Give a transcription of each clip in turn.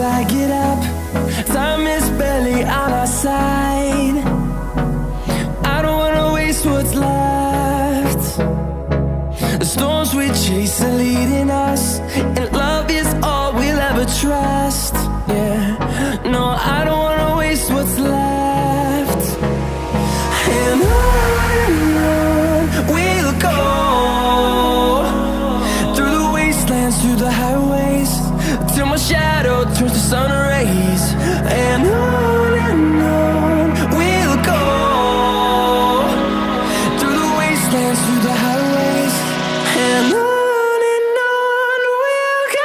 I get up, time is barely on our side. I don't wanna waste what's left. The storms we chase are leading us, and love is all we'll ever trust. Yeah, no, I don't wanna waste what's left. And on we'll go, through the wastelands, through the highways, till my shadow turns to sun rays. And on we'll go, through the wastelands, through the highways, and on we'll go.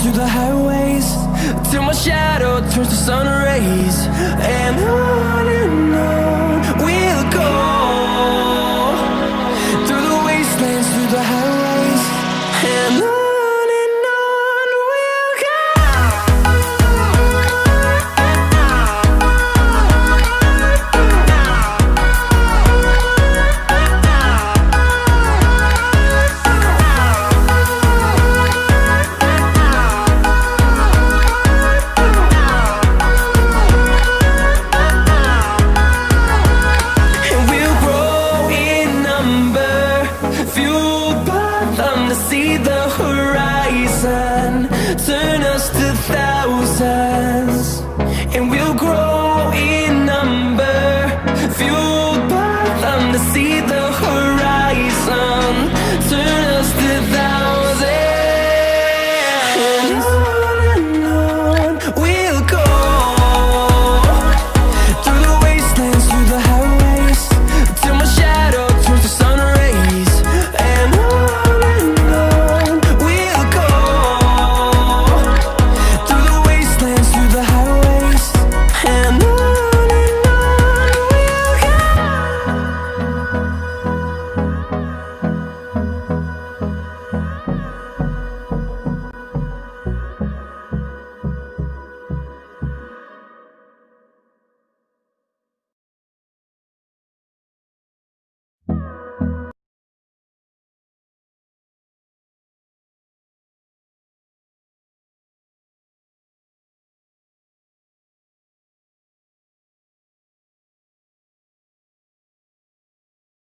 Through the highways, till my shadow turns to sun rays. And on we'll go, through the wastelands, through the highways, and on we'll go. See the horizon turn us to thousands, and we'll grow in number, fueled by them to see the